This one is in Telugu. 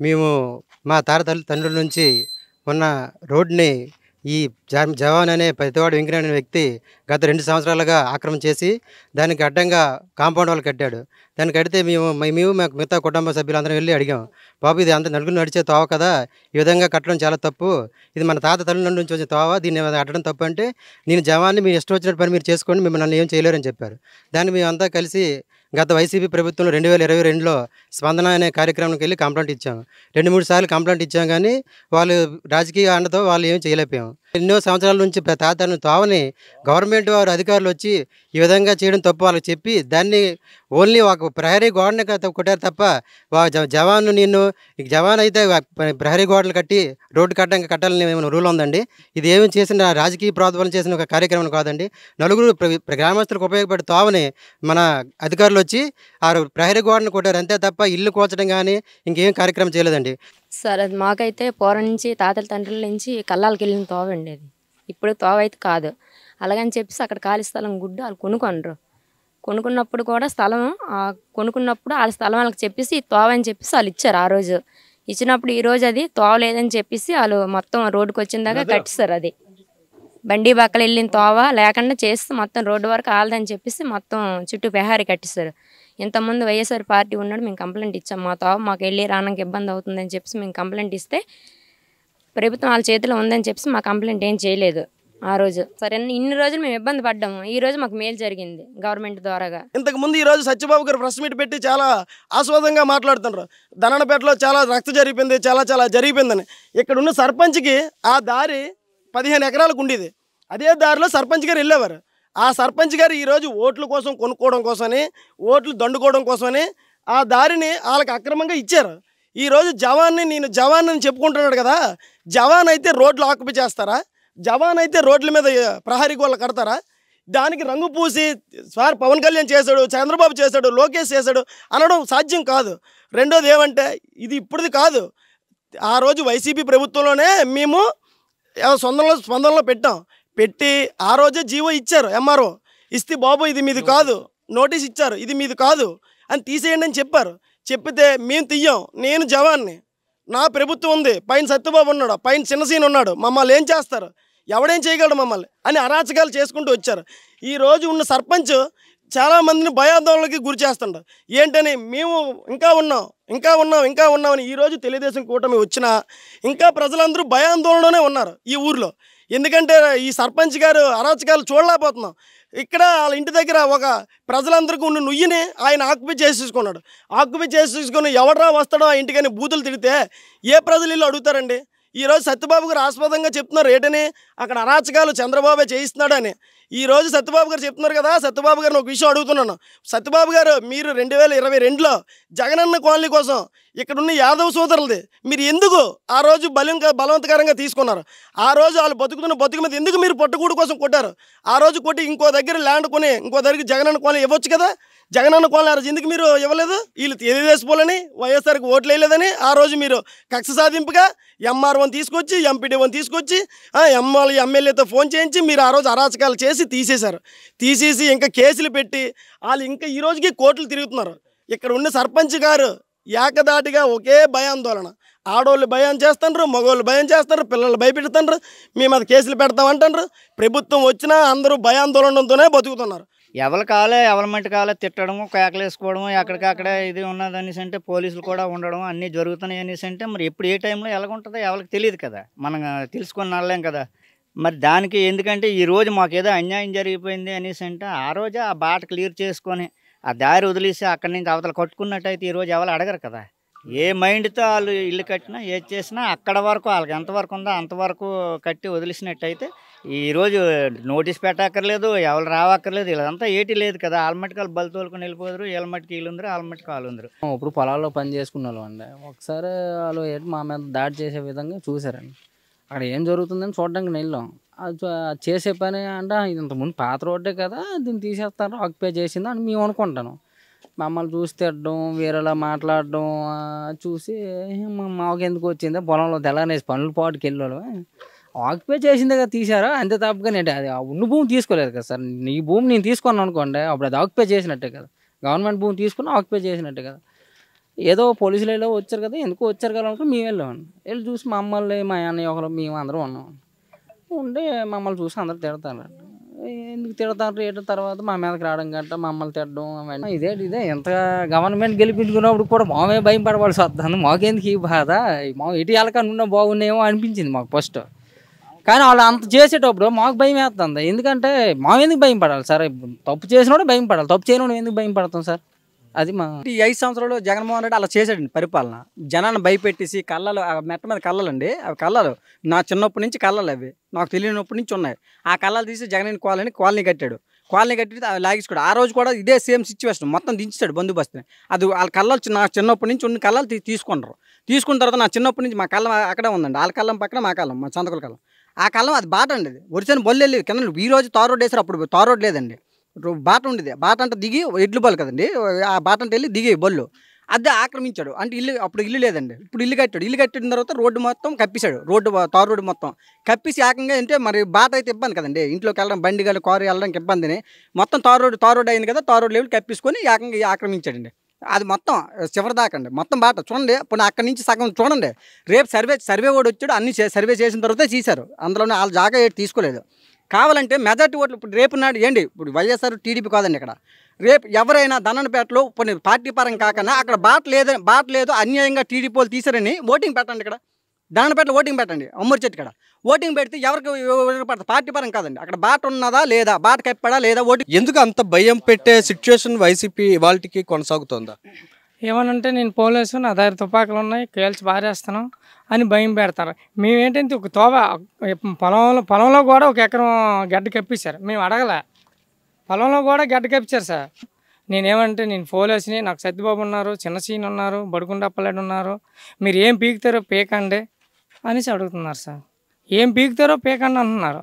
మేము మా తండ్రుల నుంచి ఉన్న రోడ్‌ని ఈ జవాన్ అనే పెద్దవాడు వెంకయ్య అనే వ్యక్తి గత 2 సంవత్సరాలుగా ఆక్రమణ చేసి, దానికి అడ్డంగా కాంపౌండ్ వాల్ కట్టాడు. దాన్ని కడితే మేము మిగతా కుటుంబ సభ్యులందరం వెళ్లి అడిగాం. బాబు ఇది అంత నలుగురు నడిచే తోవ కదా! ఈ విధంగా కట్టడం చాలా తప్పు. ఇది మన తల్లుల నుంచి వచ్చిన తోవ. దీన్ని కట్టడం తప్పు అంటే, నేను జవాన్‌ని మీ ఇష్టం వచ్చినట్టు పని మీరు చేసుకోండి. నన్ను ఏం చేయలేరని చెప్పారు. దాన్ని మేమంతా కలిసి గత వైసీపీ ప్రభుత్వంలో 2022లో స్పందన అనే కార్యక్రమానికి వెళ్లి కంప్లెయింట్ ఇచ్చాము. 2, 3 సార్లు కంప్లెయింట్ ఇచ్చాం గానీ, వాళ్ళు రాజకీయ అండతో వాళ్ళు ఏమి చేయలేకపోయాం. ఎన్నో సంవత్సరాల నుంచి తాతను తోవని గవర్నమెంట్ వారు అధికారులు వచ్చి ఈ విధంగా చేయడం తప్పు వాళ్ళకి చెప్పి, దాన్ని ఓన్లీ ఒక ప్రహరీ గోడని కొట్టారు తప్ప, జవాన్ జవాన్ అయితే ప్రహరీ గోడలు కట్టి రోడ్డు కట్టాలని ఏమైనా రూల్ ఉందండి? ఇది ఏమి చేసిన రాజకీయ ప్రాతిపదికన చేసిన ఒక కార్యక్రమం కాదండి. నలుగురు గ్రామస్తులకు ఉపయోగపడే తోవని మన అధికారులు వచ్చి ఆ ప్రహరీ గోడను కొట్టారు అంతే తప్ప, ఇల్లు కూల్చడం కానీ ఇంకేం కార్యక్రమం చేయలేదండి. సార్ అది మాకైతే పూర్వం నుంచి తాతల తండ్రుల నుంచి కల్లాలకి వెళ్ళిన తోవ అండి అది. ఇప్పుడు తోవ అయితే కాదు. అలాగని చెప్పేసి అక్కడ ఖాళీ స్థలం గుడ్డు వాళ్ళు కొనుక్కొనరు. కొనుక్కున్నప్పుడు కూడా కొనుక్కున్నప్పుడు వాళ్ళ స్థలం వాళ్ళకి చెప్పేసి తోవ అని చెప్పేసి వాళ్ళు ఇచ్చారు ఆ రోజు. ఇచ్చినప్పుడు ఈరోజు అది తోవ లేదని చెప్పేసి వాళ్ళు మొత్తం రోడ్డుకి వచ్చిన దాకా కట్టిస్తారు. అది బండి బక్కలు వెళ్ళిన తోవ లేకుండా చేస్తే మొత్తం రోడ్డు వరకు ఆలదని చెప్పేసి మొత్తం చుట్టూ పెహారీ కట్టిస్తారు. ఇంతకుముందు వైఎస్ఆర్ పార్టీ ఉన్నాడు, మేము కంప్లైంట్ ఇచ్చాం. మా తోవ మాకు వెళ్ళి రావడానికి ఇబ్బంది అవుతుందని చెప్పేసి మేము కంప్లైంట్ ఇస్తే, ప్రభుత్వం వాళ్ళ చేతిలో ఉందని చెప్పేసి మా కంప్లైంట్ ఏం చేయలేదు ఆ రోజు. సరే ఇన్ని రోజులు మేము ఇబ్బంది పడ్డాము, ఈ రోజు మాకు మేలు జరిగింది గవర్నమెంట్ ద్వారాగా. ఇంతకుముందు ఈ రోజు సత్యబాబు గారు ప్రెస్ మీట్ పెట్టి చాలా ఆస్వాదంగా మాట్లాడుతున్నారు. ధననపేటలో చాలా రక్త జరిగిపోయింది, చాలా జరిగిపోయిందని. ఇక్కడ ఉన్న సర్పంచ్కి ఆ దారి 15 ఎకరాలకు ఉండేది. అదే దారిలో సర్పంచ్ గారు వెళ్ళేవారు. ఆ సర్పంచ్ గారు ఈరోజు ఓట్ల కోసం కొనుక్కోవడం కోసమని, ఓట్లు దండుకోవడం కోసమని ఆ దారిని వాళ్ళకి అక్రమంగా ఇచ్చారు. ఈరోజు నేను జవాన్ అని చెప్పుకుంటున్నాడు కదా, జవాన్ అయితే రోడ్లు ఆక్యుపై చేస్తారా? జవాన్ అయితే రోడ్ల మీద ప్రహరీ గోడలు కడతారా? దానికి రంగు పూసి సార్ పవన్ కళ్యాణ్ చేశాడు, చంద్రబాబు చేశాడు, లోకేష్ చేశాడు అనడం సాధ్యం కాదు. రెండోది ఏమంటే, ఇది ఇప్పుడుది కాదు. ఆ రోజు వైసీపీ ప్రభుత్వంలోనే మేము స్పందనలో పెట్టి ఆ రోజే జీవో ఇచ్చారు. ఎంఆర్ఓ ఇస్తే బాబు ఇది మీది కాదు, నోటీస్ ఇచ్చారు, ఇది మీది కాదు అని తీసేయండి అని చెప్పారు. చెప్పితే మేము తీయం, నేను జవాన్ని, నా ప్రభుత్వం ఉంది, పైన సత్యబాబు ఉన్నాడు, పైన చిన్నసీన ఉన్నాడు, మమ్మల్ని ఏం చేస్తారు, ఎవడేం చేయగలడు మమ్మల్ని అని అరాచకాలు చేసుకుంటూ వచ్చారు. ఈరోజు ఉన్న సర్పంచ్ చాలామందిని భయాందోళనకి గురి చేస్తుంటారు. ఏంటని మేము ఇంకా ఉన్నామని ఈరోజు తెలుగుదేశం కూటమి వచ్చినా ఇంకా ప్రజలందరూ భయాందోళనలోనే ఉన్నారు ఈ ఊర్లో. ఎందుకంటే ఈ సర్పంచ్ గారు అరాచకాలు చూడలేకపోతున్నాం. ఇక్కడ వాళ్ళ ఇంటి దగ్గర ఒక ప్రజలందరికీ ఉన్న నుయ్యిని ఆయన ఆక్యుపై చేసుకొని ఎవడరా వస్తాడో ఆ ఇంటికని బూతులు తిడితే ఏ ప్రజలు ఇల్లు అడుగుతారండి? ఈరోజు సత్యబాబు గారు ఆస్పదంగా చెప్తున్నారు ఏంటని, అక్కడ అరాచకాలు చంద్రబాబే చేయిస్తున్నాడు అని. ఈరోజు సత్యబాబు గారు చెప్తున్నారు కదా, సత్యబాబు గారిని ఒక విషయం అడుగుతున్నాను. సత్యబాబు గారు, మీరు 2022లో జగనన్న కాలనీ కోసం ఇక్కడున్న యాదవ్ సోదరులది మీరు ఎందుకు ఆ రోజు బలవంతకరంగా తీసుకున్నారు? ఆ రోజు వాళ్ళు బతుకు మీద ఎందుకు మీరు పట్టుకూడు కోసం కొట్టారు? ఆ రోజు కొట్టి ఇంకో దగ్గర ల్యాండ్ కొని ఇంకో దగ్గరికి జగనన్న కాలనీ ఇవ్వచ్చు కదా. జగనన్న కాలనీ ఆ రోజు ఎందుకు మీరు ఇవ్వలేదు? వీళ్ళు తెలుగుదేశపోలని వైఎస్ఆర్కి ఓట్లు వేయలేదని ఆ రోజు మీరు కక్ష సాధింపుగా ఎంఆర్ఓని తీసుకొచ్చి, ఎంపీడీఓని తీసుకొచ్చి, ఎమ్మెల్యేతో ఫోన్ చేయించి మీరు ఆ రోజు అరాచకాలు చేసి తీసేసి ఇంకా కేసులు పెట్టి వాళ్ళు ఇంకా ఈ రోజుకి కోర్టులు తిరుగుతున్నారు. ఇక్కడ ఉన్న సర్పంచ్ గారు ఏకదాటిగా ఒకే భయాందోళన. ఆడవాళ్ళు భయం చేస్తున్నారు, మగవాళ్ళు భయం చేస్తున్నారు, పిల్లలు భయపెడుతున్నారు, మేము అది కేసులు పెడతామంటున్నారు. ప్రభుత్వం వచ్చినా అందరూ భయాందోళనతోనే బతుకుతున్నారు. ఎవరు కాలే ఎవరి మట్టి కాలే తిట్టడము, కేకలేసుకోవడము, ఎక్కడికక్కడే ఇది ఉన్నదనేసి అంటే పోలీసులు కూడా ఉండడం అన్నీ జరుగుతున్నాయి అనేసి అంటే మరి ఎప్పుడు ఏ టైంలో ఎలాగుంటుందో ఎవరికి తెలియదు కదా, మనం తెలుసుకొని నడలేం కదా. మరి దానికి ఎందుకంటే ఈరోజు మాకు ఏదో అన్యాయం జరిగిపోయింది అనేసి అంటే ఆ రోజే ఆ బాట క్లియర్ చేసుకొని ఆ దారి వదిలేసి అక్కడి నుంచి అవతల కట్టుకున్నట్టయితే ఈరోజు ఎవరు అడగరు కదా. ఏ మైండ్తో వాళ్ళు ఇల్లు కట్టినా ఏది చేసినా అక్కడ వరకు వాళ్ళకి ఎంతవరకు ఉందో అంతవరకు కట్టి వదిలేసినట్టయితే ఈరోజు నోటీస్ పెట్టక్కర్లేదు, ఎవరు రావక్కర్లేదు, ఇలాంతా ఏటీ లేదు కదా. ఆల్మట్కి వాళ్ళు బలి తోలుకొని వెళ్ళిపోదురు, వీళ్ళమట్టుకి వీళ్ళుందరు, ఆల్మట్కి వాళ్ళు ఉందరు. ఇప్పుడు పొలాల్లో పని చేసుకున్న వాళ్ళు అండి, ఒకసారి వాళ్ళు మా మీద దాడి చేసే విధంగా చూసారండి. అక్కడ ఏం జరుగుతుందని చూడడానికి వెళ్ళాం. అది చేసే పని అంటే ఇంతకుముందు పాత రోడ్డే కదా, దీన్ని తీసేస్తారు, ఆక్యుపై చేసింది అని మేము అనుకుంటాను. మమ్మల్ని చూసి తిట్టడం, వేరేలా మాట్లాడడం చూసి మాకు ఎందుకు వచ్చింది, పొలంలో తెల్లనేసి పనులు పాటుకి వెళ్ళాడు, ఆక్యుపై చేసిందే కదా తీసారా అంతే తప్పగా. నేను అది ఉన్న భూమి తీసుకోలేదు కదా సార్, నీ భూమి నేను తీసుకున్నాను అనుకోండి, అప్పుడు అది ఆక్యుపై చేసినట్టే కదా, గవర్నమెంట్ భూమి తీసుకుని ఆక్యుపై చేసినట్టే కదా. ఏదో పోలీసులు వెళ్ళి వచ్చారు కదా, ఎందుకు వచ్చారు కదా అనుకుని మేము వెళ్ళామండి. వెళ్ళి చూసి మమ్మల్ని మా అన్నయ్య ఒకరు మేము అందరం ఉన్నాం. ఉండి మమ్మల్ని చూసి అందరూ తిడతారండి. ఎందుకు తిడతారు ఏంటో, తర్వాత మా మీదకి రావడం గట్ట మమ్మల్ని తిట్టడం అవన్నీ. ఇదే ఎంత గవర్నమెంట్ గెలిపించుకున్నప్పుడు కూడా మామే భయం పడవలసి వస్తుంది. మాకెందుకు ఈ బాధ, మా ఇటు వెళ్ళకనున్నా బాగున్నాయేమో అనిపించింది మాకు ఫస్ట్. కానీ వాళ్ళు అంత చేసేటప్పుడు మాకు భయం వేస్తుంది. ఎందుకంటే మా ఎందుకు భయం పడాలి సార్? తప్పు చేసినోడే భయం పడాలి, తప్పు చేయనోడు ఎందుకు భయం పడతాం సార్? అది మా ఈ 5 సంవత్సరాలు జగన్మోహన్ రెడ్డి అలా చేశాడండి పరిపాలన. జనాన్ని భయపెట్టేసి కళ్ళలు, మెట్ట మీద కళ్ళలండి, అవి కళ్ళలు నా చిన్నప్పటి నుంచి కళ్ళలు, అవి నాకు తెలియనప్పటి నుంచి ఉన్నాయి. ఆ కళ్ళలు తీసి జగన్ కాలనీ కట్టాడు. కాలనీ కట్టి లాగించుకోడు. ఆ రోజు కూడా ఇదే సేమ్ సిచ్యువేషన్, మొత్తం దించాడు బందోబస్తుని. అది వాళ్ళ కళ్ళలు నా చిన్నప్పటి నుంచి ఉన్న కళ్ళలు తీసుకున్నారు. తీసుకున్న తర్వాత నా చిన్నప్పటి నుంచి మా కళ్ళం అక్కడే ఉందండి. వాళ్ళ కళ్ళం పక్కన మా కళ్ళం, మా సంతకుల కళ్ళం. ఆ కళ్ళం అది బాట అండి, అది ఒరిజినల్ బొల్లు వెళ్ళి కింద. ఈ రోజు తార్ రోడ్ వేసారు, అప్పుడు తార్ రోడ్ లేదండి, బాట ఉండేది. బాట అంటే దిగి ఎడ్లు బళ్ళు కదండి, ఆ బాట అంటే వెళ్ళి దిగి బళ్ళు అదే ఆక్రమించాడు. అంటే ఇల్లు, అప్పుడు ఇల్లు లేదండి, ఇప్పుడు ఇల్లు కట్టాడు. ఇల్లు కట్టిన తర్వాత రోడ్డు మొత్తం కప్పిశాడు, తార్ రోడ్డు మొత్తం కప్పిసి ఏకంగా. అంటే మరి బాట అయితే ఇబ్బంది కదండి, ఇంట్లోకి వెళ్ళడం, బండి కానీ కారు వెళ్ళడానికి ఇబ్బందిని మొత్తం తార్ రోడ్ అయింది కదా, తార్ రోడ్ లెవెల్ కప్పించుకొని ఏకంగా ఆక్రమించాడండి. అది మొత్తం చివరి దాకా అండి, మొత్తం బాట చూడండి. ఇప్పుడు అక్కడి నుంచి సగం చూడండి. రేపు సర్వే వాడు వచ్చాడు, అన్ని సర్వే చేసిన తర్వాత తీశారు. అందులోనే వాళ్ళ జాగా ఏడు తీసుకోలేదు. కావాలంటే మెజార్టీ ఓట్లు ఇప్పుడు రేపు నాడు ఏంటి, ఇప్పుడు వైఎస్ఆర్ టీడీపీ కాదండి ఇక్కడ. రేపు ఎవరైనా ధననపేటలో కొన్ని పార్టీ పరం కాకుండా అక్కడ బాట లేదు అన్యాయంగా టీడీపీ వాళ్ళు తీసారని ఓటింగ్ పెట్టండి. ఇక్కడ ధననపేటలో ఓటింగ్ పెట్టండి, అమ్మూరి చెట్టు ఇక్కడ ఓటింగ్ పెడితే ఎవరికి పడుతుంది, పార్టీ పరం కాదండి. అక్కడ బాట ఉన్నదా లేదా, బాట కప్పాడా లేదా, ఓటింగ్. ఎందుకు అంత భయం పెట్టే సిచ్యువేషన్ వైసీపీ ఇవాళకి కొనసాగుతుందా? ఏమనంటే నేను పోలీసు, నా దగ్గర తుపాకులు ఉన్నాయి, కేల్చి బారేస్తాను అని భయం పెడతారు. మేమేంటంటే ఒక తోవ పొలంలో కూడా 1 ఎకరం గడ్డ కప్పించారు. మేము అడగలే, పొలంలో కూడా గడ్డ కప్పించారు సార్. నేనేమంటే నేను పోలీసుని, నాకు సత్యబాబు ఉన్నారు, చిన్న సీన్ ఉన్నారు, బడుకుండప్పలేడు ఉన్నారు, మీరు ఏం పీకుతారో పీకండి అనేసి అడుగుతున్నారు సార్. ఏం పీకుతారో పీకండి అంటున్నారు.